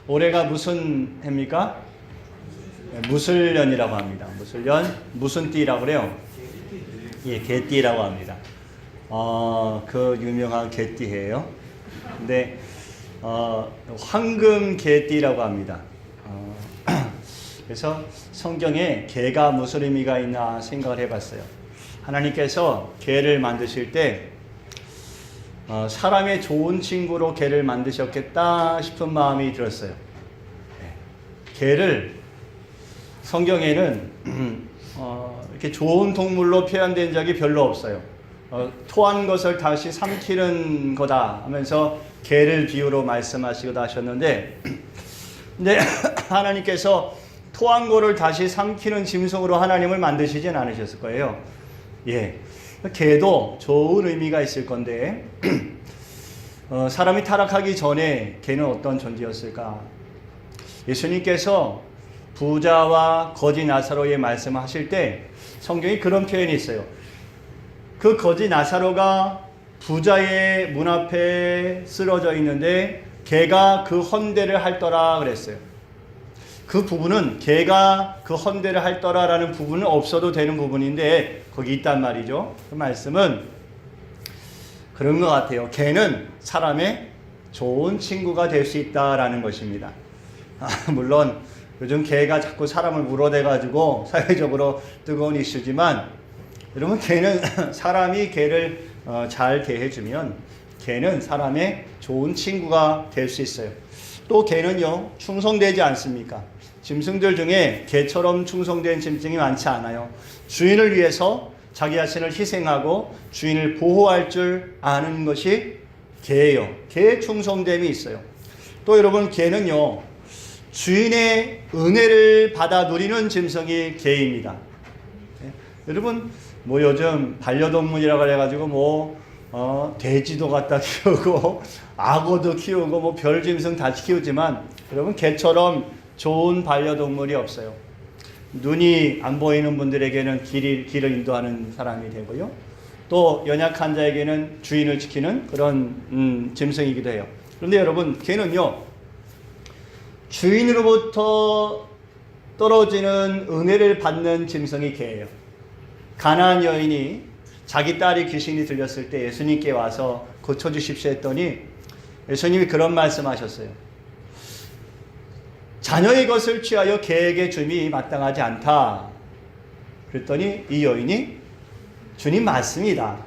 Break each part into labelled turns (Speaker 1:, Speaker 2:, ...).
Speaker 1: 올해가 무슨 해입니까? 무술년이라고 합니다. 무술년, 무슨 띠라고 그래요? 예, 개띠라고 합니다. 그 유명한 개띠예요. 근데 황금 개띠라고 합니다. 그래서 성경에 개가 무슨 의미가 있나 생각을 해봤어요. 하나님께서 개를 만드실 때 사람의 좋은 친구로 개를 만드셨겠다 싶은 마음이 들었어요. 개를 성경에는 이렇게 좋은 동물로 표현된 적이 별로 없어요. 토한 것을 다시 삼키는 거다 하면서 개를 비유로 말씀하시기도 하셨는데, 근데 하나님께서 토한 거를 다시 삼키는 짐승으로 하나님을 만드시진 않으셨을 거예요. 예, 개도 좋은 의미가 있을 건데 사람이 타락하기 전에 개는 어떤 존재였을까? 예수님께서 부자와 거지 나사로의 말씀하실 때 성경에 그런 표현이 있어요. 그 거지 나사로가 부자의 문 앞에 쓰러져 있는데 개가 그 헌대를 할더라 그랬어요. 그 부분은 개가 그 헌대를 할더라라는 부분은 없어도 되는 부분인데 거기 있단 말이죠. 그 말씀은 그런 것 같아요. 개는 사람의 좋은 친구가 될 수 있다라는 것입니다. 물론 요즘 개가 자꾸 사람을 물어대가지고 사회적으로 뜨거운 이슈지만, 여러분 개는 사람이 개를 잘 대해주면 개는 사람의 좋은 친구가 될 수 있어요. 또 개는요 충성되지 않습니까? 짐승들 중에 개처럼 충성된 짐승이 많지 않아요. 주인을 위해서 자기 자신을 희생하고 주인을 보호할 줄 아는 것이 개예요. 개의 충성됨이 있어요. 또 여러분 개는요 주인의 은혜를 받아 누리는 짐승이 개입니다. 여러분 뭐 요즘 반려동물이라고 해가지고 돼지도 갖다 키우고 악어도 키우고 뭐 별 짐승 다 키우지만 여러분 개처럼 좋은 반려동물이 없어요. 눈이 안 보이는 분들에게는 길을 인도하는 사람이 되고요. 또 연약한 자에게는 주인을 지키는 그런 짐승이기도 해요. 그런데 여러분 개는요 주인으로부터 떨어지는 은혜를 받는 짐승이 개예요. 가나안 여인이 자기 딸이 귀신이 들렸을 때 예수님께 와서 고쳐주십시오 했더니 예수님이 그런 말씀하셨어요. 자녀의 것을 취하여 개에게 줌이 마땅하지 않다. 그랬더니 이 여인이 주님 맞습니다.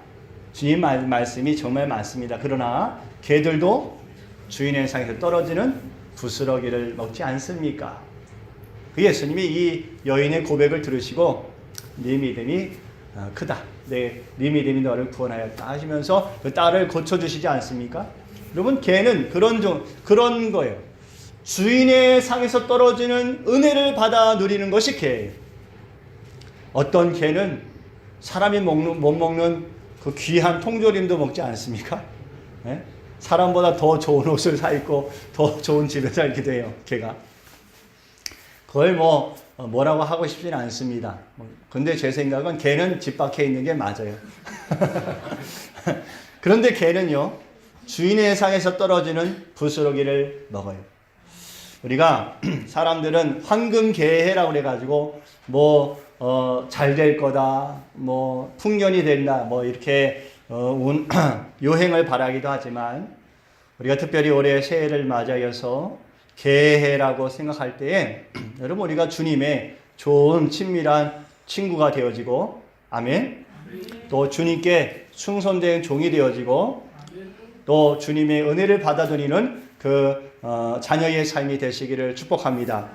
Speaker 1: 주님 말씀이 정말 맞습니다. 그러나 개들도 주인의 상에서 떨어지는 부스러기를 먹지 않습니까? 그 예수님이 이 여인의 고백을 들으시고 네 믿음이 크다. 네 믿음이 너를 구원하였다 하시면서 그 딸을 고쳐주시지 않습니까? 여러분 개는 그런 거예요. 주인의 상에서 떨어지는 은혜를 받아 누리는 것이 개예요. 어떤 개는 사람이 못 먹는 그 귀한 통조림도 먹지 않습니까? 네? 사람보다 더 좋은 옷을 사 입고 더 좋은 집에 살기도 해요. 개가. 그걸 뭐라고 하고 싶지는 않습니다. 근데 제 생각은 개는 집 밖에 있는 게 맞아요. 그런데 개는요 주인의 상에서 떨어지는 부스러기를 먹어요. 우리가 사람들은 황금개해라고 그래가지고 잘 될 거다, 풍년이 된다, 이렇게 요행을 바라기도 하지만 우리가 특별히 올해 새해를 맞이하여서 개해라고 생각할 때에 여러분 우리가 주님의 좋은 친밀한 친구가 되어지고, 아멘. 또 주님께 충성된 종이 되어지고, 또 주님의 은혜를 받아들이는 자녀의 삶이 되시기를 축복합니다.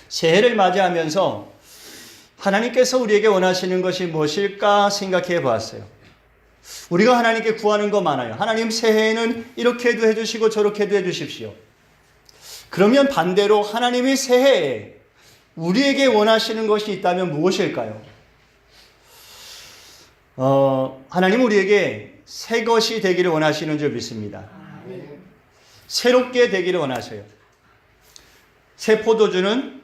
Speaker 1: 새해를 맞이하면서 하나님께서 우리에게 원하시는 것이 무엇일까 생각해 보았어요. 우리가 하나님께 구하는 거 많아요. 하나님 새해에는 이렇게도 해주시고 저렇게도 해주십시오. 그러면 반대로 하나님이 새해에 우리에게 원하시는 것이 있다면 무엇일까요? 하나님 우리에게 새 것이 되기를 원하시는 줄 믿습니다. 새롭게 되기를 원하셔요. 새 포도주는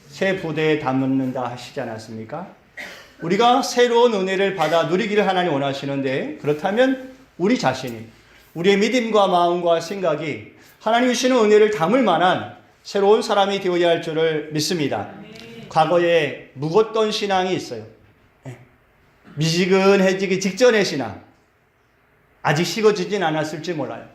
Speaker 1: 새 부대에 담는다 하시지 않았습니까? 우리가 새로운 은혜를 받아 누리기를 하나님 원하시는데, 그렇다면 우리 자신이, 우리의 믿음과 마음과 생각이 하나님 주시는 은혜를 담을 만한 새로운 사람이 되어야 할 줄을 믿습니다. 과거에 묵었던 신앙이 있어요. 미지근해지기 직전의 신앙. 아직 식어지진 않았을지 몰라요.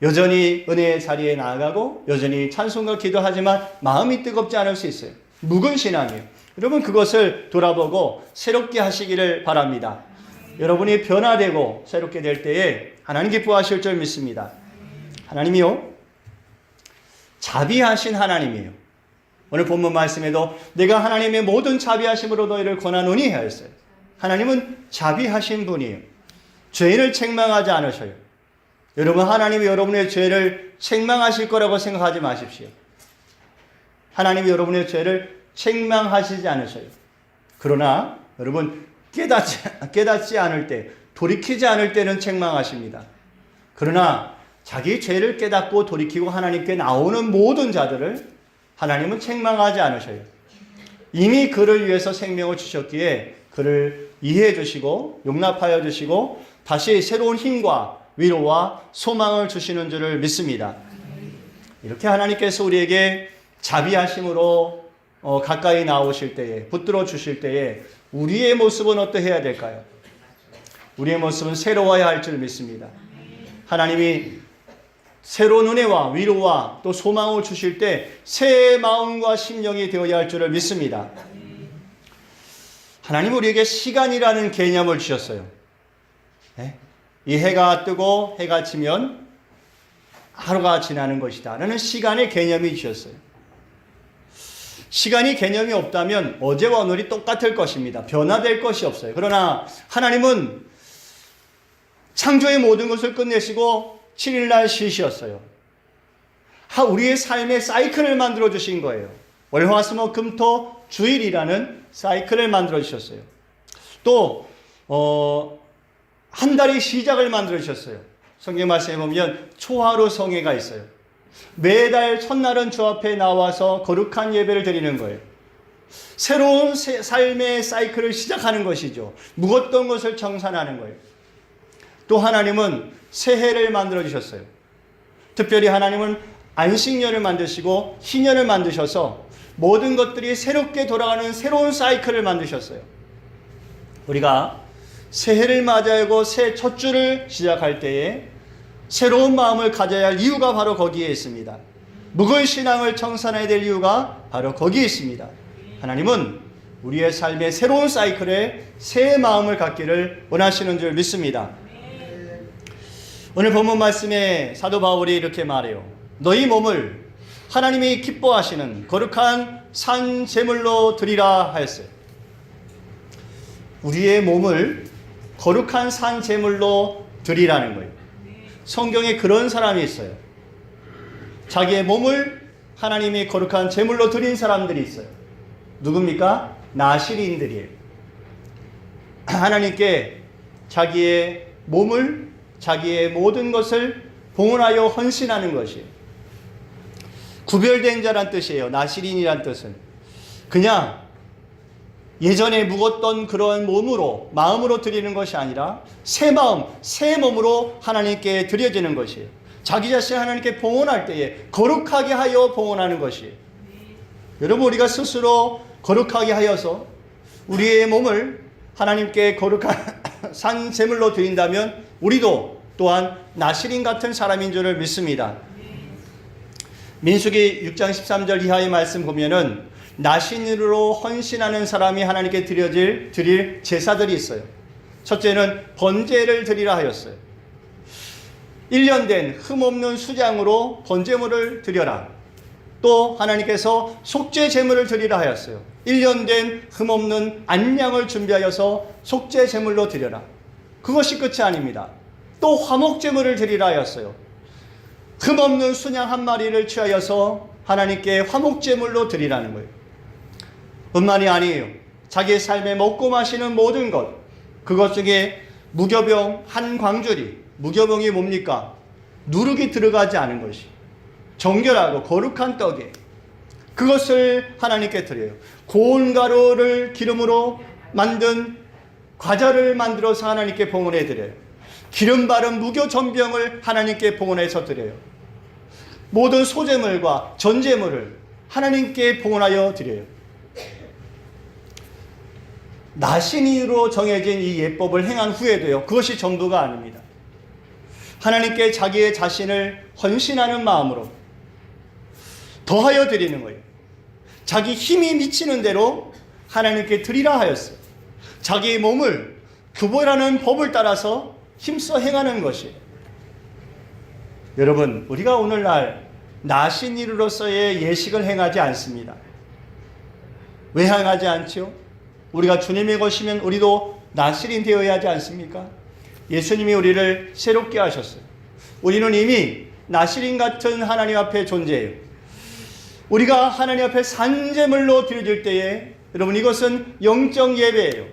Speaker 1: 여전히 은혜의 자리에 나아가고 여전히 찬송과 기도하지만 마음이 뜨겁지 않을 수 있어요. 묵은 신앙이에요. 여러분 그것을 돌아보고 새롭게 하시기를 바랍니다. 여러분이 변화되고 새롭게 될 때에 하나님 기뻐하실 줄 믿습니다. 하나님이요 자비하신 하나님이에요. 오늘 본문 말씀에도 내가 하나님의 모든 자비하심으로 너희를 권하노니 하였어요. 하나님은 자비하신 분이에요. 죄인을 책망하지 않으셔요. 여러분 하나님이 여러분의 죄를 책망하실 거라고 생각하지 마십시오. 하나님이 여러분의 죄를 책망하시지 않으셔요. 그러나 여러분 깨닫지 않을 때, 돌이키지 않을 때는 책망하십니다. 그러나 자기 죄를 깨닫고 돌이키고 하나님께 나오는 모든 자들을 하나님은 책망하지 않으셔요. 이미 그를 위해서 생명을 주셨기에 그를 이해해 주시고 용납하여 주시고 다시 새로운 힘과 위로와 소망을 주시는 줄을 믿습니다. 이렇게 하나님께서 우리에게 자비하심으로 가까이 나오실 때에, 붙들어 주실 때에 우리의 모습은 어떠해야 될까요? 우리의 모습은 새로워야 할 줄 믿습니다. 하나님이 새로운 은혜와 위로와 또 소망을 주실 때 새 마음과 심령이 되어야 할 줄을 믿습니다. 하나님 우리에게 시간이라는 개념을 주셨어요. 이 해가 뜨고 해가 지면 하루가 지나는 것이다 라는 시간의 개념이 주셨어요. 시간이 개념이 없다면 어제와 오늘이 똑같을 것입니다. 변화될 것이 없어요. 그러나 하나님은 창조의 모든 것을 끝내시고 7일날 쉬셨어요. 우리의 삶의 사이클을 만들어 주신 거예요. 월화수목 금토 주일이라는 사이클을 만들어 주셨어요. 또 한 달의 시작을 만들어 주셨어요. 성경 말씀에 보면 초하루 성회가 있어요. 매달 첫날은 주 앞에 나와서 거룩한 예배를 드리는 거예요. 새로운 삶의 사이클을 시작하는 것이죠. 묵었던 것을 청산하는 거예요. 또 하나님은 새해를 만들어 주셨어요. 특별히 하나님은 안식년을 만드시고 희년을 만드셔서 모든 것들이 새롭게 돌아가는 새로운 사이클을 만드셨어요. 우리가 새해를 맞이하고 새 첫 주를 시작할 때에 새로운 마음을 가져야 할 이유가 바로 거기에 있습니다. 묵은 신앙을 청산해야 될 이유가 바로 거기에 있습니다. 하나님은 우리의 삶의 새로운 사이클에 새 마음을 갖기를 원하시는 줄 믿습니다. 오늘 본문 말씀에 사도 바울이 이렇게 말해요. 너희 몸을 하나님이 기뻐하시는 거룩한 산 제물로 드리라 하였어요. 우리의 몸을 거룩한 산 제물로 드리라는 거예요. 성경에 그런 사람이 있어요. 자기의 몸을 하나님이 거룩한 제물로 드린 사람들이 있어요. 누굽니까? 나시린들이에요. 하나님께 자기의 몸을, 자기의 모든 것을 봉헌하여 헌신하는 것이에요. 구별된 자란 뜻이에요. 나시린이란 뜻은 그냥 예전에 묵었던 그런 몸으로, 마음으로 드리는 것이 아니라 새 마음, 새 몸으로 하나님께 드려지는 것이에요. 자기 자신 하나님께 봉헌할 때에 거룩하게 하여 봉헌하는 것이에요. 여러분 우리가 스스로 거룩하게 하여서 우리의 몸을 하나님께 거룩한 산 제물로 드린다면 우리도 또한 나시린 같은 사람인 줄을 믿습니다. 민수기 6장 13절 이하의 말씀 보면은 나신으로 헌신하는 사람이 하나님께 드릴 제사들이 있어요. 첫째는 번제를 드리라 하였어요. 1년 된 흠없는 수장으로 번제물을 드려라. 또 하나님께서 속죄 제물을 드리라 하였어요. 1년 된 흠없는 안양을 준비하여서 속죄 제물로 드려라. 그것이 끝이 아닙니다. 또 화목 제물을 드리라 하였어요. 흠없는 순양 한 마리를 취하여서 하나님께 화목 제물로 드리라는 거예요. 뿐만이 아니에요. 자기의 삶에 먹고 마시는 모든 것, 그것 중에 무교병 한 광주리, 무교병이 뭡니까? 누룩이 들어가지 않은 것이 정결하고 거룩한 떡에 그것을 하나님께 드려요. 고운 가루를 기름으로 만든 과자를 만들어서 하나님께 봉헌해 드려요. 기름 바른 무교 전병을 하나님께 봉헌해서 드려요. 모든 소재물과 전제물을 하나님께 봉헌하여 드려요. 나신이로 정해진 이 예법을 행한 후에도요, 그것이 전부가 아닙니다. 하나님께 자기의 자신을 헌신하는 마음으로 더하여 드리는 거예요. 자기 힘이 미치는 대로 하나님께 드리라 하였어요. 자기의 몸을 규범하는 법을 따라서 힘써 행하는 것이에요. 여러분, 우리가 오늘날 나신일로서의 예식을 행하지 않습니다. 왜 행하지 않죠? 우리가 주님의 것이면 우리도 나신이 되어야 하지 않습니까? 예수님이 우리를 새롭게 하셨어요. 우리는 이미 나신인 같은 하나님 앞에 존재해요. 우리가 하나님 앞에 산제물로 드려질 때에 여러분, 이것은 영적 예배예요.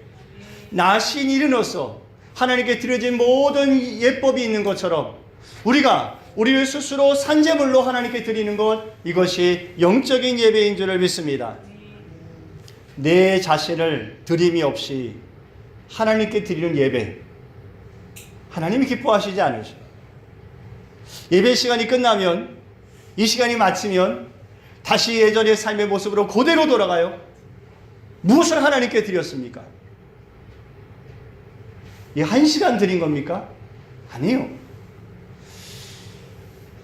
Speaker 1: 나신일로서 하나님께 드려진 모든 예법이 있는 것처럼 우리가 우리를 스스로 산제물로 하나님께 드리는 것, 이것이 영적인 예배인 줄을 믿습니다. 내 자신을 드림이 없이 하나님께 드리는 예배, 하나님이 기뻐하시지 않으셔요. 예배 시간이 끝나면, 이 시간이 마치면 다시 예전의 삶의 모습으로 그대로 돌아가요. 무엇을 하나님께 드렸습니까? 이 1시간 드린 겁니까? 아니요.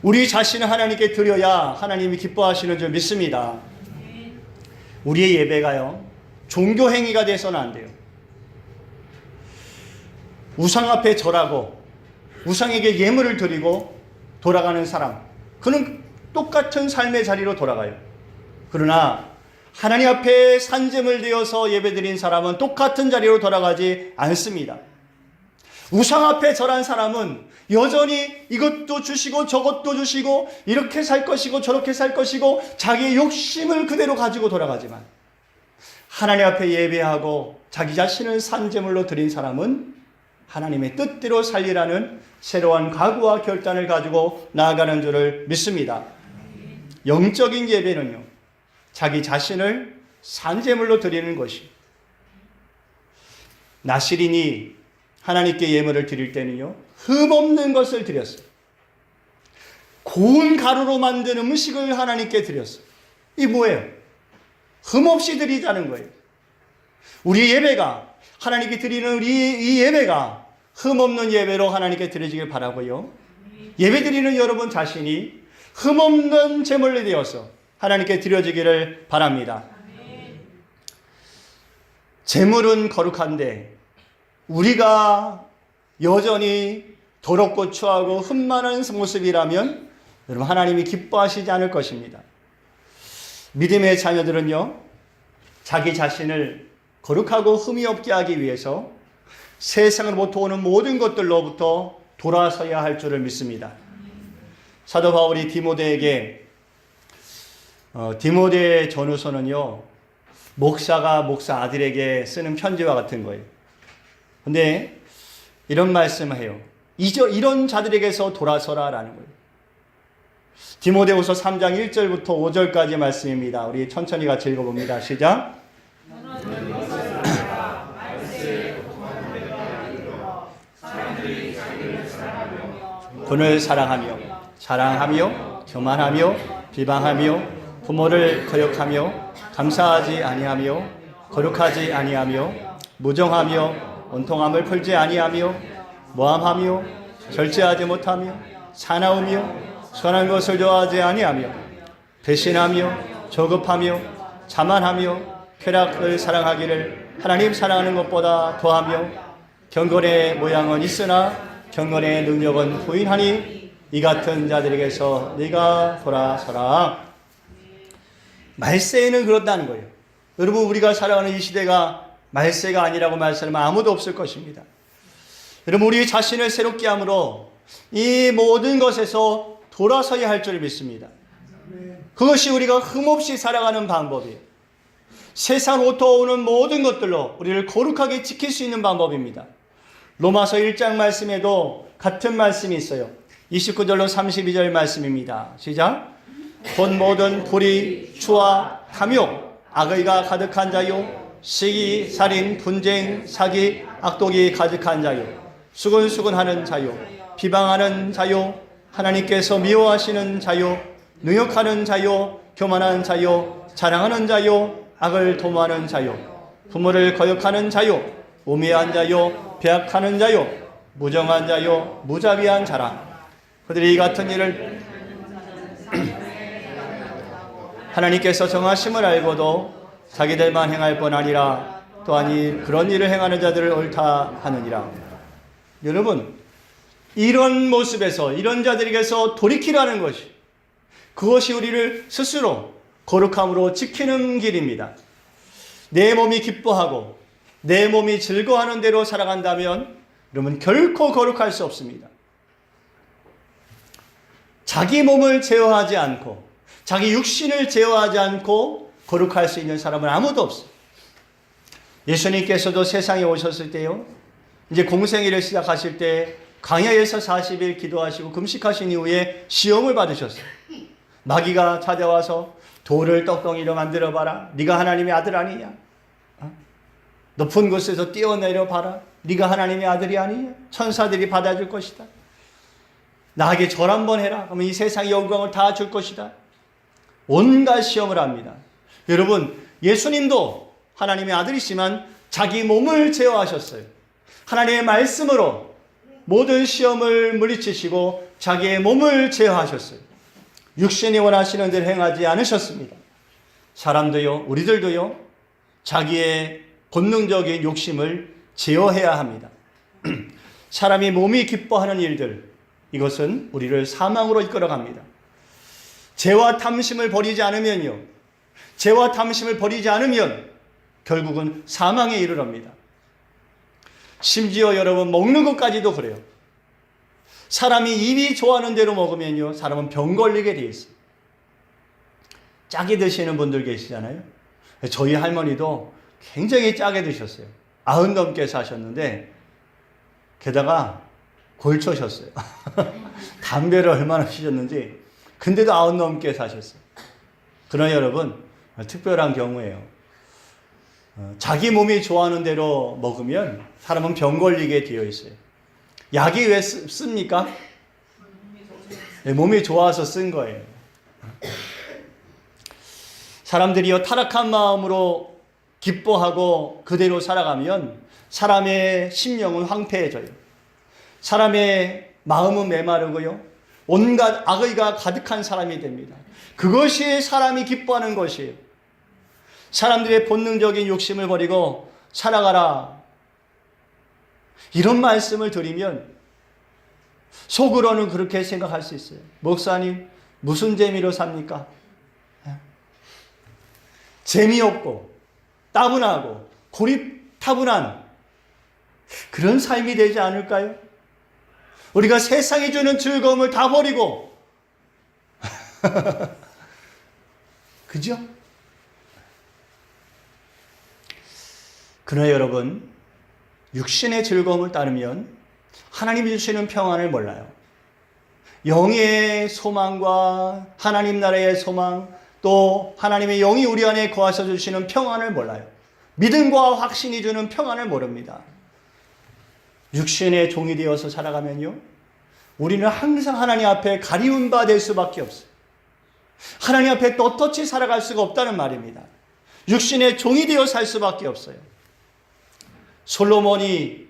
Speaker 1: 우리 자신을 하나님께 드려야 하나님이 기뻐하시는 줄 믿습니다. 우리의 예배가요, 종교 행위가 돼서는 안 돼요. 우상 앞에 절하고 우상에게 예물을 드리고 돌아가는 사람, 그는 똑같은 삶의 자리로 돌아가요. 그러나 하나님 앞에 산재물 되어서 예배드린 사람은 똑같은 자리로 돌아가지 않습니다. 우상 앞에 절한 사람은 여전히 이것도 주시고 저것도 주시고 이렇게 살 것이고 저렇게 살 것이고 자기의 욕심을 그대로 가지고 돌아가지만, 하나님 앞에 예배하고 자기 자신을 산제물로 드린 사람은 하나님의 뜻대로 살리라는 새로운 각오와 결단을 가지고 나아가는 줄을 믿습니다. 영적인 예배는요, 자기 자신을 산제물로 드리는 것이, 나실인이 하나님께 예물을 드릴 때는요, 흠없는 것을 드렸어요. 고운 가루로 만든 음식을 하나님께 드렸어요. 이 뭐예요? 흠없이 드리자는 거예요. 우리 예배가, 하나님께 드리는 이 예배가 흠없는 예배로 하나님께 드려지길 바라고요. 예배 드리는 여러분 자신이 흠없는 제물이 되어서 하나님께 드려지기를 바랍니다. 제물은 거룩한데 우리가 여전히 더럽고 추하고 흠 많은 모습이라면 여러분, 하나님이 기뻐하시지 않을 것입니다. 믿음의 자녀들은요, 자기 자신을 거룩하고 흠이 없게 하기 위해서 세상으로부터 오는 모든 것들로부터 돌아서야 할 줄을 믿습니다. 사도 바울이 디모데에게 디모데 전후서는요, 목사가 목사 아들에게 쓰는 편지와 같은 거예요. 근데 이런 말씀을 해요. 이런 자들에게서 돌아서라라는 거예요. 디모데후서 3장 1절부터 5절까지 말씀입니다. 우리 천천히 같이 읽어봅니다. 시작. 분을 사랑하며 자랑하며 교만하며 비방하며 부모를 거역하며 감사하지 아니하며 거룩하지 아니하며 무정하며 원통함을 풀지 아니하며 모함하며 절제하지 못하며 사나우며 선한 것을 좋아하지 아니하며 배신하며 저급하며 자만하며 쾌락을 사랑하기를 하나님 사랑하는 것보다 더하며 경건의 모양은 있으나 경건의 능력은 부인하니 이 같은 자들에게서 네가 돌아서라. 말세에는 그렇다는 거예요. 여러분, 우리가 살아가는 이 시대가 말세가 아니라고 말씀하면 아무도 없을 것입니다. 여러분, 우리 자신을 새롭게 함으로 이 모든 것에서 돌아서야 할 줄 믿습니다. 그것이 우리가 흠없이 살아가는 방법이에요. 세상으로부터 오는 모든 것들로 우리를 거룩하게 지킬 수 있는 방법입니다. 로마서 1장 말씀에도 같은 말씀이 있어요. 29절로 32절 말씀입니다. 시작. 본 모든 불의, 추와 탐욕, 악의가 가득한 자요, 시기, 살인, 분쟁, 사기, 악독이 가득한 자요, 수근수근하는 자요, 비방하는 자요, 하나님께서 미워하시는 자요, 능욕하는 자요, 교만한 자요, 자랑하는 자요, 악을 도모하는 자요, 부모를 거역하는 자요, 우매한 자요, 배악하는 자요, 무정한 자요, 무자비한 자라. 그들이 이 같은 일을 하나님께서 정하심을 알고도 자기들만 행할 뿐 아니라 또한 그런 일을 행하는 자들을 옳다 하느니라. 여러분, 이런 모습에서 이런 자들에게서 돌이키라는 것이, 그것이 우리를 스스로 거룩함으로 지키는 길입니다. 내 몸이 기뻐하고 내 몸이 즐거워하는 대로 살아간다면 여러분 결코 거룩할 수 없습니다. 자기 몸을 제어하지 않고 자기 육신을 제어하지 않고 거룩할 수 있는 사람은 아무도 없어요. 예수님께서도 세상에 오셨을 때요, 이제 공생애를 시작하실 때 광야에서 40일 기도하시고 금식하신 이후에 시험을 받으셨어요. 마귀가 찾아와서 돌을 떡덩이로 만들어봐라. 네가 하나님의 아들 아니냐? 높은 곳에서 뛰어내려 봐라. 네가 하나님의 아들이 아니냐? 천사들이 받아줄 것이다. 나에게 절 한번 해라. 그러면 이 세상의 영광을 다 줄 것이다. 온갖 시험을 합니다. 여러분, 예수님도 하나님의 아들이시지만 자기 몸을 제어하셨어요. 하나님의 말씀으로 모든 시험을 물리치시고 자기의 몸을 제어하셨어요. 육신이 원하시는 대로 행하지 않으셨습니다. 사람도요, 우리들도요, 자기의 본능적인 욕심을 제어해야 합니다. 사람이 몸이 기뻐하는 일들, 이것은 우리를 사망으로 이끌어갑니다. 죄와 탐심을 버리지 않으면요, 죄와 탐심을 버리지 않으면 결국은 사망에 이르럽니다. 심지어 여러분, 먹는 것까지도 그래요. 사람이 입이 좋아하는 대로 먹으면요, 사람은 병 걸리게 돼 있어요. 짜게 드시는 분들 계시잖아요. 저희 할머니도 굉장히 짜게 드셨어요. 90 넘게 사셨는데 게다가 골초셨어요. 담배를 얼마나 피셨는지. 근데도 90 넘게 사셨어요. 그러나 여러분, 특별한 경우예요. 자기 몸이 좋아하는 대로 먹으면 사람은 병 걸리게 되어 있어요. 약이 왜 씁니까? 몸이 좋아서 쓴 거예요. 사람들이요, 타락한 마음으로 기뻐하고 그대로 살아가면 사람의 심령은 황폐해져요. 사람의 마음은 메마르고요, 온갖 악의가 가득한 사람이 됩니다. 그것이 사람이 기뻐하는 것이에요. 사람들의 본능적인 욕심을 버리고 살아가라, 이런 말씀을 드리면 속으로는 그렇게 생각할 수 있어요. 목사님, 무슨 재미로 삽니까? 재미없고 따분하고 고립타분한 그런 삶이 되지 않을까요? 우리가 세상이 주는 즐거움을 다 버리고 그죠? 그러나 여러분, 육신의 즐거움을 따르면 하나님이 주시는 평안을 몰라요. 영의 소망과 하나님 나라의 소망, 또 하나님의 영이 우리 안에 거하셔 주시는 평안을 몰라요. 믿음과 확신이 주는 평안을 모릅니다. 육신의 종이 되어서 살아가면요, 우리는 항상 하나님 앞에 가리운 바 될 수밖에 없어요. 하나님 앞에 떳떳이 살아갈 수가 없다는 말입니다. 육신의 종이 되어 살 수밖에 없어요. 솔로몬이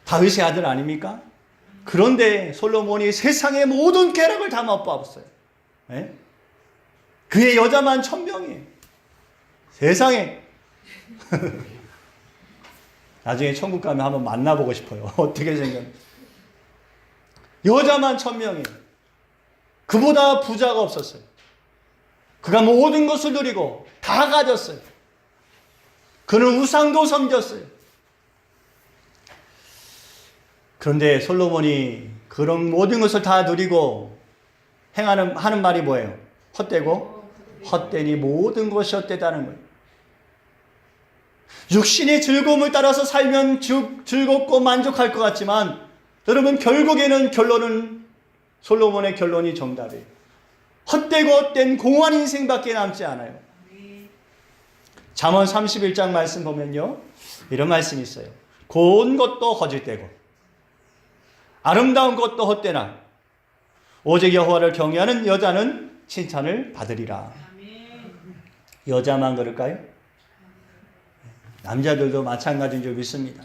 Speaker 1: 다윗의 아들 아닙니까? 그런데 솔로몬이 세상의 모든 쾌락을 다 맛보았어요. 네? 그의 여자만 1000명이에요. 세상에. 나중에 천국 가면 한번 만나보고 싶어요. 어떻게 생각해요? 여자만 1000명이에요. 그보다 부자가 없었어요. 그가 모든 것을 누리고 다 가졌어요. 그는 우상도 섬겼어요. 그런데 솔로몬이 그런 모든 것을 다 누리고 하는 말이 뭐예요? 헛되고 헛되니 모든 것이 헛되다는 거예요. 육신의 즐거움을 따라서 살면 즐겁고 만족할 것 같지만 여러분, 결국에는 결론은 솔로몬의 결론이 정답이에요. 헛되고 헛된 공허한 인생밖에 남지 않아요. 잠언 31장 말씀 보면요, 이런 말씀이 있어요. 고운 것도 허짓되고 아름다운 것도 헛되나 오직 여호와를 경외하는 여자는 칭찬을 받으리라. 여자만 그럴까요? 남자들도 마찬가지인 줄 믿습니다.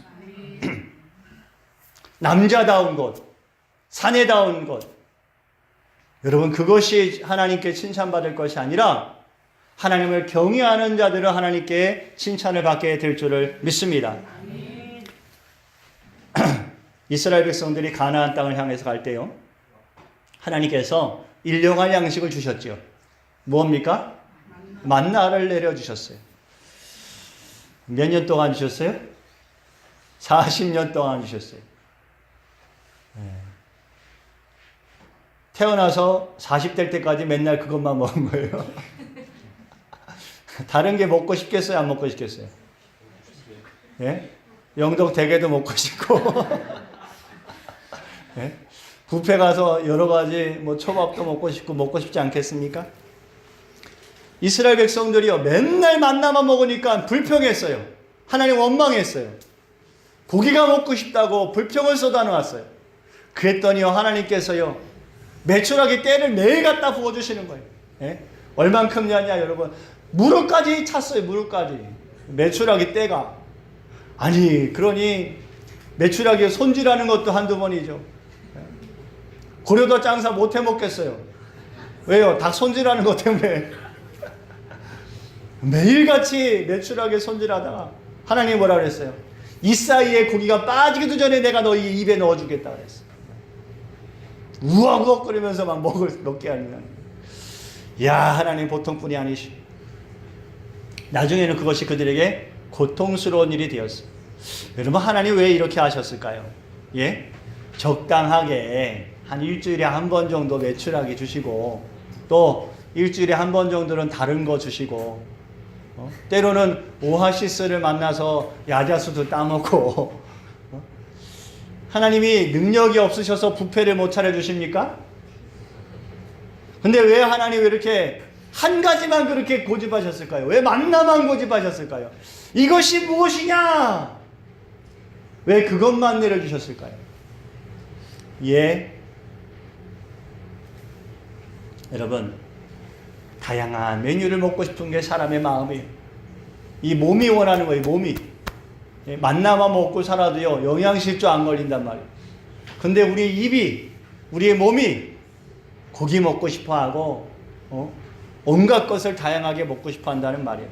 Speaker 1: 남자다운 것, 사내다운 것, 여러분 그것이 하나님께 칭찬받을 것이 아니라 하나님을 경외하는 자들은 하나님께 칭찬을 받게 될 줄을 믿습니다. 이스라엘 백성들이 가나안 땅을 향해서 갈 때요, 하나님께서 일용할 양식을 주셨죠. 무엇입니까? 만나를 내려주셨어요. 몇 년 동안 주셨어요? 40년 동안 주셨어요. 태어나서 40될 때까지 맨날 그것만 먹은 거예요. 다른 게 먹고 싶겠어요? 안 먹고 싶겠어요? 예? 영덕 대게도 먹고 싶고 예? 뷔페 가서 여러 가지 뭐 초밥도 먹고 싶고 먹고 싶지 않겠습니까? 이스라엘 백성들이요, 맨날 만나만 먹으니까 불평했어요. 하나님 원망했어요. 고기가 먹고 싶다고 불평을 쏟아놓았어요. 그랬더니요, 하나님께서요, 메추라기 떼를 매일 갖다 부어주시는 거예요. 예? 얼만큼이냐 여러분, 무릎까지 찼어요. 무릎까지. 메추라기 떼가. 아니 그러니 메추라기 손질하는 것도 한두 번이죠. 고려도 장사 못해 먹겠어요. 왜요? 닭 손질하는 것 때문에. 매일같이 메추라기 손질하다가 하나님이 뭐라 그랬어요? 이 사이에 고기가 빠지기도 전에 내가 너희 입에 넣어주겠다 그랬어요. 우악우악거리면서 막 먹게 하는. 야, 하나님 보통 분이 아니시. 나중에는 그것이 그들에게 고통스러운 일이 되었어요. 여러분, 하나님 왜 이렇게 하셨을까요? 예? 적당하게 한 일주일에 한 번 정도 메추라기 주시고, 또 일주일에 한 번 정도는 다른 거 주시고, 때로는 오아시스를 만나서 야자수도 따먹고, 하나님이 능력이 없으셔서 뷔페를 못 차려주십니까? 근데 왜 하나님 왜 이렇게 한 가지만 그렇게 고집하셨을까요? 왜 만나만 고집하셨을까요? 이것이 무엇이냐? 왜 그것만 내려주셨을까요? 예. 여러분, 다양한 메뉴를 먹고 싶은 게 사람의 마음이에요. 이 몸이 원하는 거예요, 몸이. 만나만 먹고 살아도요, 영양실조 안 걸린단 말이에요. 근데 우리 입이, 우리의 몸이 고기 먹고 싶어 하고, 온갖 것을 다양하게 먹고 싶어 한다는 말이에요.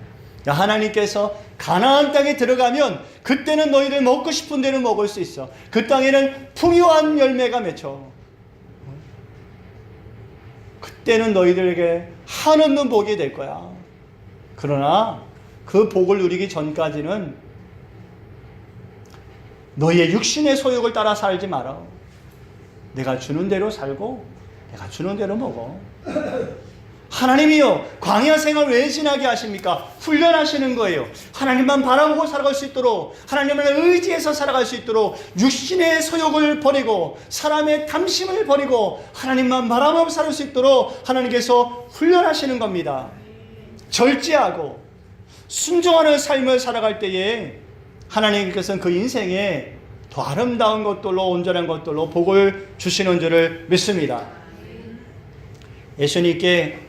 Speaker 1: 하나님께서 가나안 땅에 들어가면 그때는 너희들 먹고 싶은 대로 먹을 수 있어. 그 땅에는 풍요한 열매가 맺혀. 그때는 너희들에게 한없는 복이 될 거야. 그러나 그 복을 누리기 전까지는 너희의 육신의 소욕을 따라 살지 마라. 내가 주는 대로 살고 내가 주는 대로 먹어. 하나님이요, 광야 생활 왜 지나게 하십니까? 훈련하시는 거예요. 하나님만 바라보고 살아갈 수 있도록, 하나님을 의지해서 살아갈 수 있도록 육신의 소욕을 버리고 사람의 탐심을 버리고 하나님만 바라보고 살 수 있도록 하나님께서 훈련하시는 겁니다. 절제하고 순종하는 삶을 살아갈 때에 하나님께서는 그 인생에 더 아름다운 것들로, 온전한 것들로 복을 주시는 줄을 믿습니다. 예수님께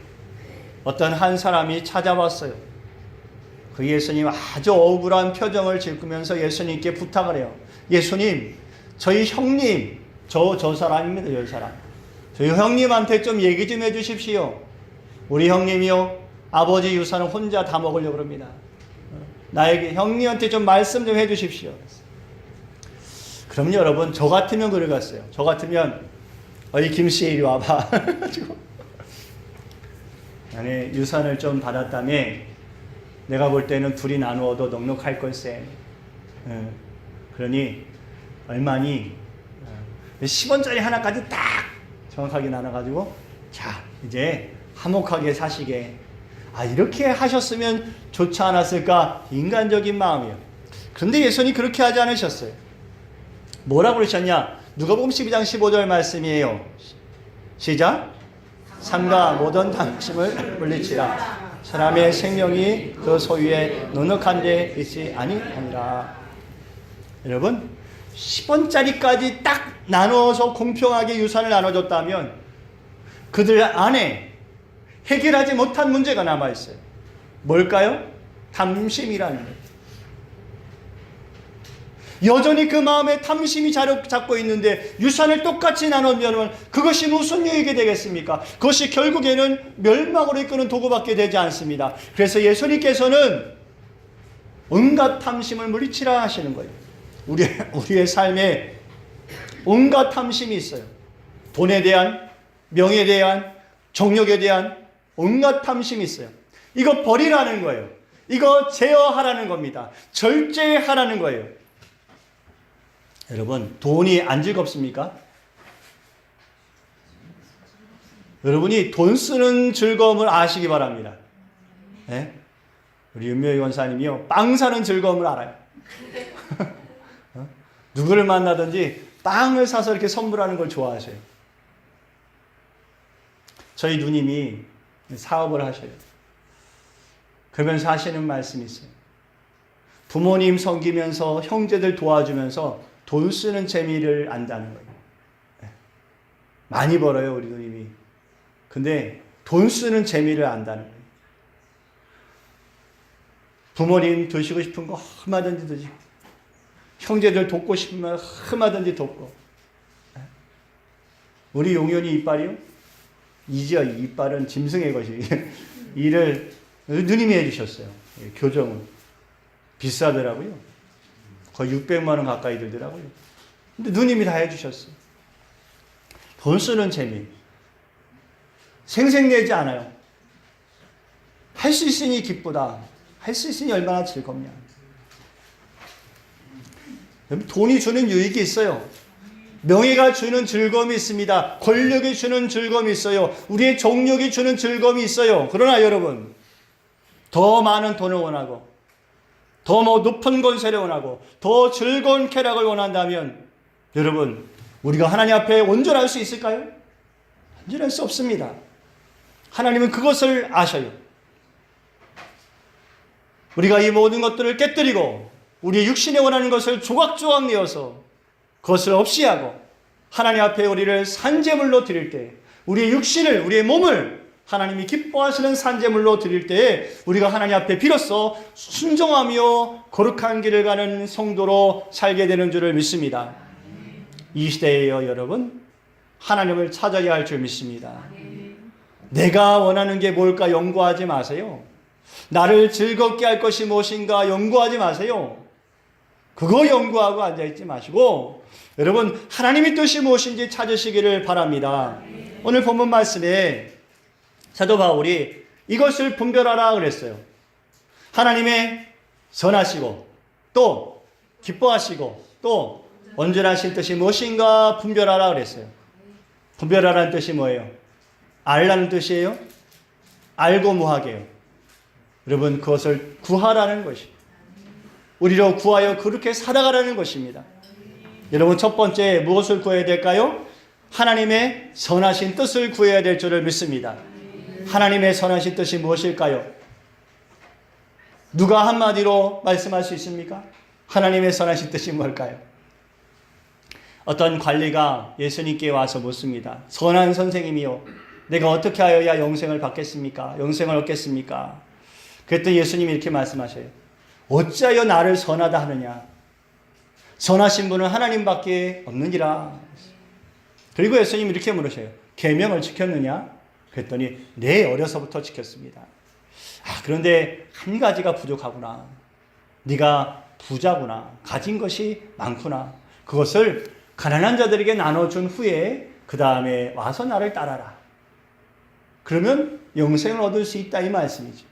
Speaker 1: 어떤 한 사람이 찾아왔어요. 그 예수님 아주 억울한 표정을 짓으면서 예수님께 부탁을 해요. 예수님, 저희 형님, 저 사람입니다. 저 사람. 저희 형님한테 좀 얘기 좀 해주십시오. 우리 형님이요, 아버지 유산을 혼자 다 먹으려고 합니다. 나에게 형님한테 좀 말씀 좀 해주십시오. 그럼 여러분, 저 같으면 그러겠어요. 저 같으면 어이 김씨 이리 와봐. 아니, 유산을 좀 받았다며 내가 볼 때는 둘이 나누어도 넉넉할 걸세. 그러니 얼마니? 10원짜리 하나까지 딱 정확하게 나눠가지고 자, 이제 화목하게 사시게. 아, 이렇게 하셨으면 좋지 않았을까? 인간적인 마음이에요. 그런데 예수님이 그렇게 하지 않으셨어요. 뭐라고 그러셨냐? 누가복음 12장 15절 말씀이에요. 시작. 삼가 모든 탐심을 물리치라. 사람의 생명이 그 소유에 넉넉한 데 있지 아니하니라. 여러분, 10원짜리까지 딱 나눠서 공평하게 유산을 나눠줬다면 그들 안에 해결하지 못한 문제가 남아있어요. 뭘까요? 탐심이라는 거예요. 여전히 그 마음에 탐심이 자리 잡고 있는데 유산을 똑같이 나누면 그것이 무슨 유익이 되겠습니까? 그것이 결국에는 멸망으로 이끄는 도구밖에 되지 않습니다. 그래서 예수님께서는 온갖 탐심을 물리치라 하시는 거예요. 우리의 삶에 온갖 탐심이 있어요. 돈에 대한, 명예에 대한, 정력에 대한 온갖 탐심이 있어요. 이거 버리라는 거예요. 이거 제어하라는 겁니다. 절제하라는 거예요. 여러분, 돈이 안 즐겁습니까? 여러분이 돈 쓰는 즐거움을 아시기 바랍니다. 네? 우리 윤묘희 원사님이요, 빵 사는 즐거움을 알아요. 누구를 만나든지 빵을 사서 이렇게 선물하는 걸 좋아하셔요. 저희 누님이 사업을 하셔요. 그러면서 하시는 말씀이 있어요. 부모님 섬기면서 형제들 도와주면서 돈 쓰는 재미를 안다는 거예요. 많이 벌어요, 우리 누님이. 근데 돈 쓰는 재미를 안다는 거예요. 부모님 드시고 싶은 거 얼마든지 드시고, 형제들 돕고 싶으면 얼마든지 돕고. 우리 용현이 이빨이요? 이제 이빨은 짐승의 것이. 일을 누님이 해주셨어요. 교정은. 비싸더라고요. 거의 600만 원 가까이 들더라고요. 근데 누님이 다 해주셨어요. 돈 쓰는 재미. 생색내지 않아요. 할 수 있으니 기쁘다. 할 수 있으니 얼마나 즐겁냐. 돈이 주는 유익이 있어요. 명예가 주는 즐거움이 있습니다. 권력이 주는 즐거움이 있어요. 우리의 정력이 주는 즐거움이 있어요. 그러나 여러분, 더 많은 돈을 원하고 더 높은 권세를 원하고 더 즐거운 쾌락을 원한다면 여러분, 우리가 하나님 앞에 온전할 수 있을까요? 온전할 수 없습니다. 하나님은 그것을 아셔요. 우리가 이 모든 것들을 깨뜨리고 우리의 육신에 원하는 것을 조각조각 내어서 그것을 없이 하고 하나님 앞에 우리를 산제물로 드릴 때, 우리의 육신을, 우리의 몸을 하나님이 기뻐하시는 산제물로 드릴 때에 우리가 하나님 앞에 비로소 순종하며 거룩한 길을 가는 성도로 살게 되는 줄을 믿습니다. 이 시대에요, 여러분, 하나님을 찾아야 할 줄 믿습니다. 내가 원하는 게 뭘까 연구하지 마세요. 나를 즐겁게 할 것이 무엇인가 연구하지 마세요. 그거 연구하고 앉아있지 마시고 여러분, 하나님의 뜻이 무엇인지 찾으시기를 바랍니다. 오늘 본문 말씀에 사도 바울이 이것을 분별하라 그랬어요. 하나님의 선하시고 또 기뻐하시고 또 온전하신 뜻이 무엇인가 분별하라 그랬어요. 분별하라는 뜻이 뭐예요? 알라는 뜻이에요? 알고 뭐하게요? 여러분, 그것을 구하라는 것이, 우리로 구하여 그렇게 살아가라는 것입니다. 여러분, 첫 번째 무엇을 구해야 될까요? 하나님의 선하신 뜻을 구해야 될 줄을 믿습니다. 하나님의 선하신 뜻이 무엇일까요? 누가 한마디로 말씀할 수 있습니까? 하나님의 선하신 뜻이 뭘까요? 어떤 관리가 예수님께 와서 묻습니다. 선한 선생님이요, 내가 어떻게 하여야 영생을 받겠습니까? 영생을 얻겠습니까? 그랬더니 예수님이 이렇게 말씀하셔요. 어찌하여 나를 선하다 하느냐? 선하신 분은 하나님밖에 없느니라. 그리고 예수님이 이렇게 물으셔요. 계명을 지켰느냐? 그랬더니 네, 어려서부터 지켰습니다. 그런데 한 가지가 부족하구나. 네가 부자구나. 가진 것이 많구나. 그것을 가난한 자들에게 나눠준 후에 그 다음에 와서 나를 따라라. 그러면 영생을 얻을 수 있다, 이 말씀이죠.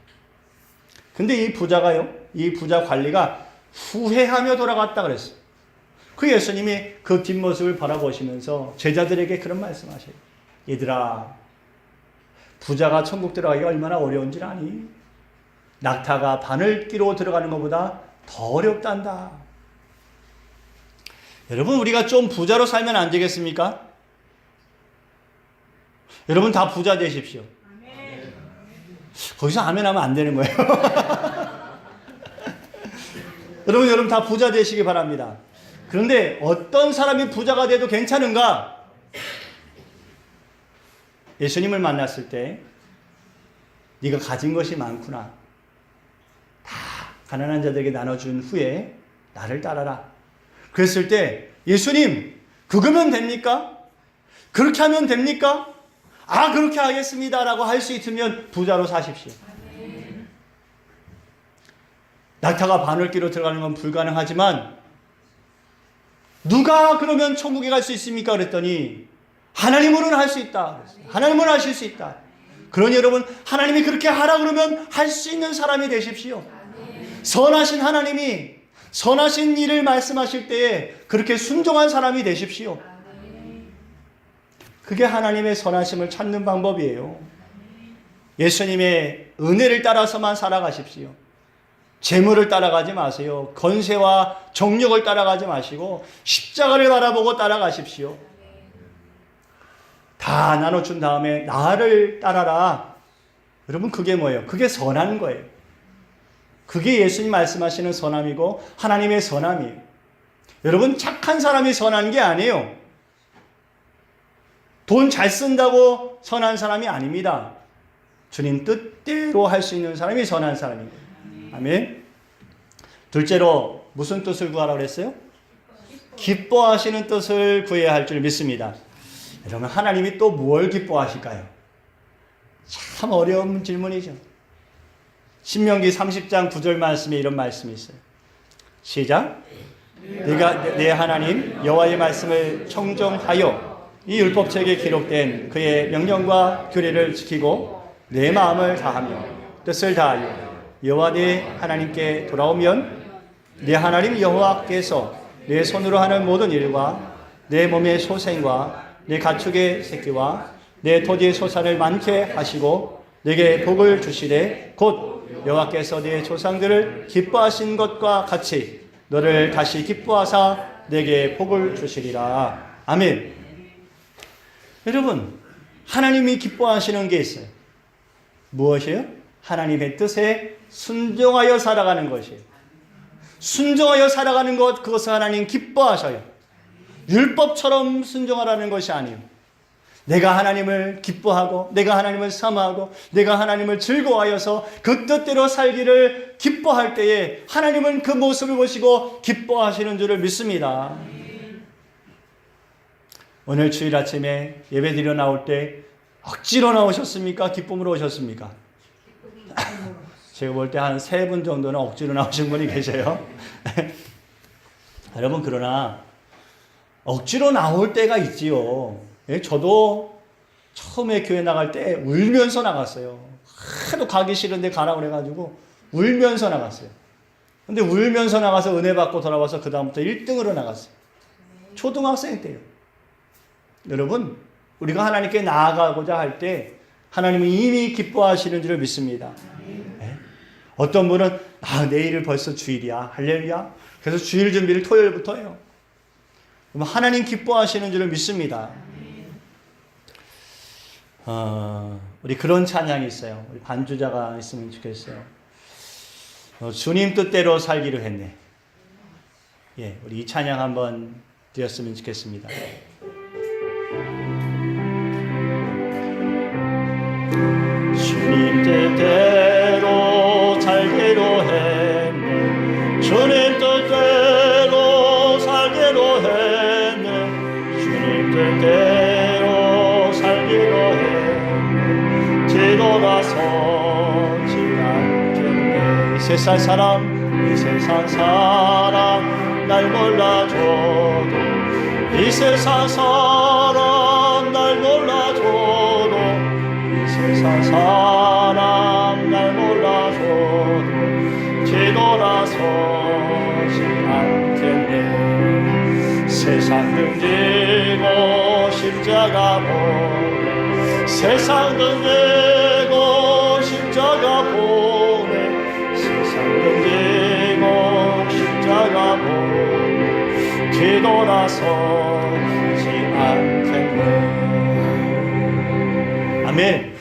Speaker 1: 근데 이 부자가요, 이 부자 관리가 후회하며 돌아갔다 그랬어요. 그 예수님이 그 뒷모습을 바라보시면서 제자들에게 그런 말씀하셔요. 얘들아, 부자가 천국 들어가기가 얼마나 어려운 줄 아니? 낙타가 바늘 끼로 들어가는 것보다 더 어렵단다. 여러분, 우리가 좀 부자로 살면 안 되겠습니까? 여러분 다 부자 되십시오. 아멘. 거기서 아멘 하면 안 되는 거예요. 여러분 다 부자 되시기 바랍니다. 그런데 어떤 사람이 부자가 돼도 괜찮은가? 예수님을 만났을 때 네가 가진 것이 많구나. 다 가난한 자들에게 나눠준 후에 나를 따라라. 그랬을 때 예수님 그거면 됩니까? 그렇게 하면 됩니까? 아 그렇게 하겠습니다 라고 할 수 있으면 부자로 사십시오. 낙타가 바늘기로 들어가는 건 불가능하지만 누가 그러면 천국에 갈 수 있습니까? 그랬더니 하나님으로는 할 수 있다. 하나님은 하실 수 있다. 그러니 여러분 하나님이 그렇게 하라 그러면 할 수 있는 사람이 되십시오. 선하신 하나님이 선하신 일을 말씀하실 때에 그렇게 순종한 사람이 되십시오. 그게 하나님의 선하심을 찾는 방법이에요. 예수님의 은혜를 따라서만 살아가십시오. 재물을 따라가지 마세요. 권세와 정력을 따라가지 마시고 십자가를 바라보고 따라가십시오. 다 나눠준 다음에 나를 따라라. 여러분 그게 뭐예요? 그게 선한 거예요. 그게 예수님 말씀하시는 선함이고 하나님의 선함이에요. 여러분 착한 사람이 선한 게 아니에요. 돈 잘 쓴다고 선한 사람이 아닙니다. 주님 뜻대로 할 수 있는 사람이 선한 사람입니다. 아멘. 둘째로 무슨 뜻을 구하라고 그랬어요? 기뻐하시는 뜻을 구해야 할 줄 믿습니다. 여러분 하나님이 또 뭘 기뻐하실까요? 참 어려운 질문이죠. 신명기 30장 9절 말씀에 이런 말씀이 있어요. 시작. 네가 내 하나님 여호와의 말씀을 청정하여 이 율법책에 기록된 그의 명령과 규례를 지키고 내 마음을 다하며 뜻을 다하여 여호와 내 하나님께 돌아오면 내 하나님 여호와께서 내 손으로 하는 모든 일과 내 몸의 소생과 내 가축의 새끼와 내 토지의 소산을 많게 하시고 내게 복을 주시되 곧 여호와께서 내 조상들을 기뻐하신 것과 같이 너를 다시 기뻐하사 내게 복을 주시리라. 아멘. 여러분 하나님이 기뻐하시는 게 있어요. 무엇이에요? 하나님의 뜻에 순종하여 살아가는 것이에요. 순종하여 살아가는 것, 그것을 하나님 기뻐하셔요. 율법처럼 순종하라는 것이 아니에요. 내가 하나님을 기뻐하고 내가 하나님을 사모하고 내가 하나님을 즐거워하여서 그 뜻대로 살기를 기뻐할 때에 하나님은 그 모습을 보시고 기뻐하시는 줄을 믿습니다. 오늘 주일 아침에 예배드려 나올 때 억지로 나오셨습니까? 기쁨으로 오셨습니까? 제가 볼 때 한 3분 정도는 억지로 나오신 분이 계세요. 여러분 그러나 억지로 나올 때가 있지요. 저도 처음에 교회 나갈 때 울면서 나갔어요. 하도 가기 싫은데 가라고 그래가지고 울면서 나갔어요. 근데 울면서 나가서 은혜 받고 돌아와서 그 다음부터 1등으로 나갔어요. 초등학생 때요. 여러분 우리가 하나님께 나아가고자 할 때 하나님은 이미 기뻐하시는 줄을 믿습니다. 네? 어떤 분은 내일은 벌써 주일이야. 할렐루야. 그래서 주일 준비를 토요일부터 해요. 하나님 기뻐하시는 줄을 믿습니다. 우리 그런 찬양이 있어요. 우리 반주자가 있으면 좋겠어요. 주님 뜻대로 살기로 했네. 예, 우리 이 찬양 한번 드렸으면 좋겠습니다. 주님 뜻대로 살기로 했네. 주님 뜻대로 살기로 했네. 주님 뜻대로 살기로 했네. 뒤돌아서지 않겠네. 이 세상 사람 날 몰라줘도 이 세상 사람 날 몰라줘도 이 세상 사람 날 몰라줘도 뒤돌아서지 않겠네. 세상 등지고 십자가 보내 세상 등지고 십자가 보내 세상 등지고 십자가 보내 뒤돌아서지 않겠네. 아멘.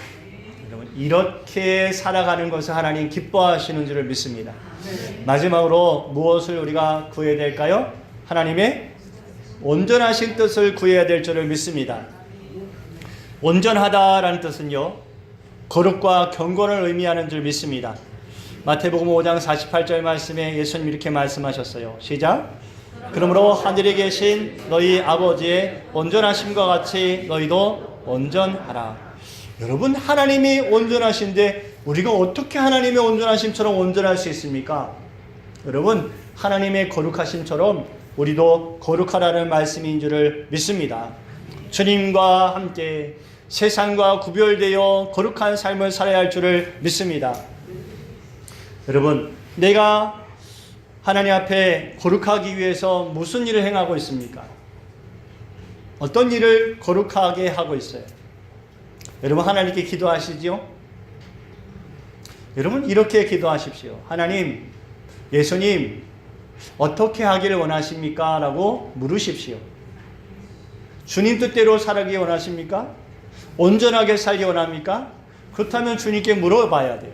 Speaker 1: 여러분 이렇게 살아가는 것을 하나님 기뻐하시는 줄을 믿습니다. 마지막으로 무엇을 우리가 구해야 될까요? 하나님의 온전하신 뜻을 구해야 될 줄을 믿습니다. 온전하다라는 뜻은요, 거룩과 경건을 의미하는 줄 믿습니다. 마태복음 5장 48절 말씀에 예수님 이렇게 말씀하셨어요. 시작. 그러므로 하늘에 계신 너희 아버지의 온전하심과 같이 너희도 온전하라. 여러분, 하나님이 온전하신데 우리가 어떻게 하나님의 온전하심처럼 온전할 수 있습니까? 여러분, 하나님의 거룩하심처럼 우리도 거룩하라는 말씀인 줄을 믿습니다. 주님과 함께 세상과 구별되어 거룩한 삶을 살아야 할 줄을 믿습니다. 여러분, 내가 하나님 앞에 거룩하기 위해서 무슨 일을 행하고 있습니까? 어떤 일을 거룩하게 하고 있어요? 여러분, 하나님께 기도하시지요? 여러분, 이렇게 기도하십시오. 하나님, 예수님, 어떻게 하기를 원하십니까? 라고 물으십시오. 주님 뜻대로 살기 원하십니까? 온전하게 살기 원합니까? 그렇다면 주님께 물어봐야 돼요.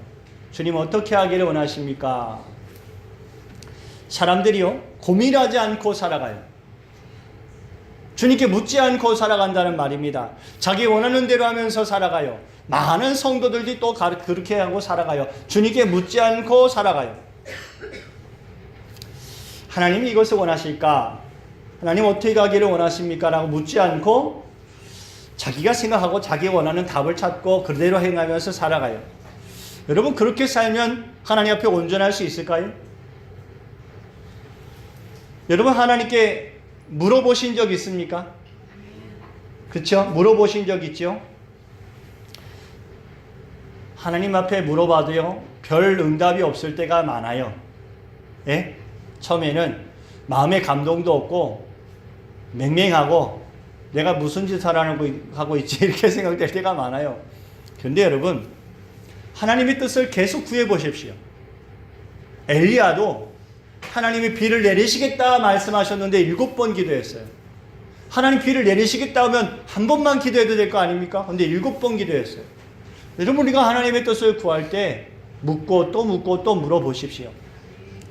Speaker 1: 주님, 어떻게 하기를 원하십니까? 사람들이요, 고민하지 않고 살아가요. 주님께 묻지 않고 살아간다는 말입니다. 자기 원하는 대로 하면서 살아가요. 많은 성도들이 또 그렇게 하고 살아가요. 주님께 묻지 않고 살아가요. 하나님이 이것을 원하실까? 하나님 어떻게 가기를 원하십니까? 라고 묻지 않고 자기가 생각하고 자기 원하는 답을 찾고 그대로 행하면서 살아가요. 여러분, 그렇게 살면 하나님 앞에 온전할 수 있을까요? 여러분, 하나님께 물어보신 적 있습니까? 그렇죠? 물어보신 적 있죠? 하나님 앞에 물어봐도요, 별 응답이 없을 때가 많아요. 예? 처음에는 마음의 감동도 없고 맹맹하고 내가 무슨 짓을 하고 있지 이렇게 생각될 때가 많아요. 그런데 여러분, 하나님의 뜻을 계속 구해보십시오. 엘리야도 하나님이 비를 내리시겠다 말씀하셨는데 7번 기도했어요. 하나님 비를 내리시겠다 하면 한 번만 기도해도 될 거 아닙니까? 그런데 7번 기도했어요. 여러분, 우리가 하나님의 뜻을 구할 때 묻고 또 물어보십시오.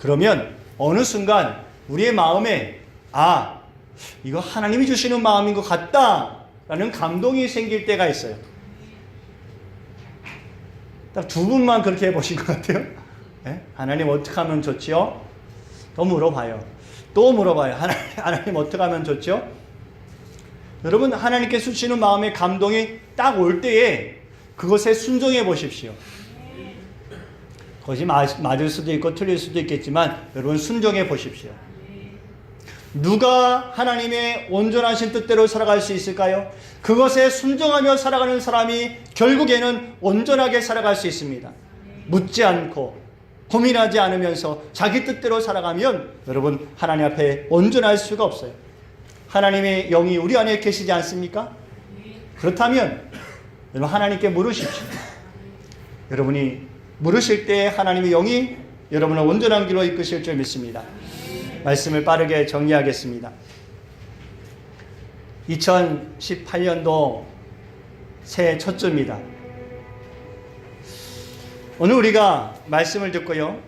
Speaker 1: 그러면 어느 순간 우리의 마음에 이거 하나님이 주시는 마음인 것 같다 라는 감동이 생길 때가 있어요. 딱 2분만 그렇게 해보신 것 같아요. 네? 하나님 어떻게 하면 좋지요? 또 물어봐요. 하나님 어떻게 하면 좋죠? 여러분, 하나님께 주시는 마음의 감동이 딱 올 때에 그것에 순종해 보십시오. 그것이 맞을 수도 있고 틀릴 수도 있겠지만 여러분, 순종해 보십시오. 누가 하나님의 온전하신 뜻대로 살아갈 수 있을까요? 그것에 순종하며 살아가는 사람이 결국에는 온전하게 살아갈 수 있습니다. 묻지 않고 고민하지 않으면서 자기 뜻대로 살아가면 여러분, 하나님 앞에 온전할 수가 없어요. 하나님의 영이 우리 안에 계시지 않습니까? 그렇다면 여러분, 하나님께 물으십시오. 여러분이 물으실 때 하나님의 영이 여러분을 온전한 길로 이끄실 줄 믿습니다. 말씀을 빠르게 정리하겠습니다. 2018년도 새해 첫 주입니다. 오늘 우리가 말씀을 듣고요,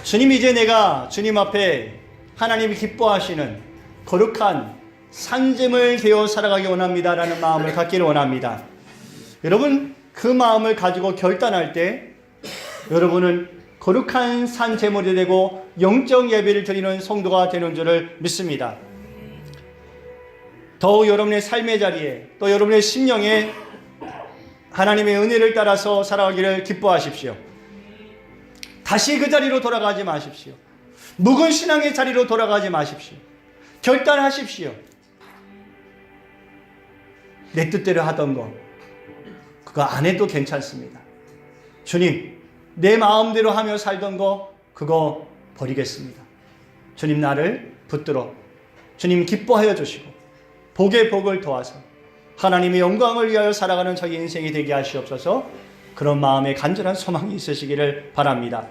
Speaker 1: 주님, 이제 내가 주님 앞에 하나님이 기뻐하시는 거룩한 산짐을 되어 살아가기 원합니다 라는 마음을 갖기를 원합니다. 여러분, 그 마음을 가지고 결단할 때 여러분은 거룩한 산 제물이 되고 영적 예배를 드리는 성도가 되는 줄을 믿습니다. 더욱 여러분의 삶의 자리에 또 여러분의 심령에 하나님의 은혜를 따라서 살아가기를 기뻐하십시오. 다시 그 자리로 돌아가지 마십시오. 묵은 신앙의 자리로 돌아가지 마십시오. 결단하십시오. 내 뜻대로 하던 거 그거 안 해도 괜찮습니다. 주님, 내 마음대로 하며 살던 거 그거 버리겠습니다. 주님, 나를 붙들어 주님 기뻐하여 주시고 복의 복을 도와서 하나님의 영광을 위하여 살아가는 저희 인생이 되게 하시옵소서. 그런 마음에 간절한 소망이 있으시기를 바랍니다.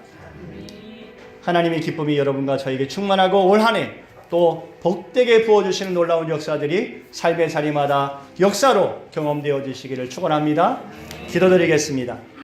Speaker 1: 하나님의 기쁨이 여러분과 저에게 충만하고 올 한 해 또 복되게 부어주시는 놀라운 역사들이 삶의 자리마다 역사로 경험되어 주시기를 축원합니다. 기도드리겠습니다.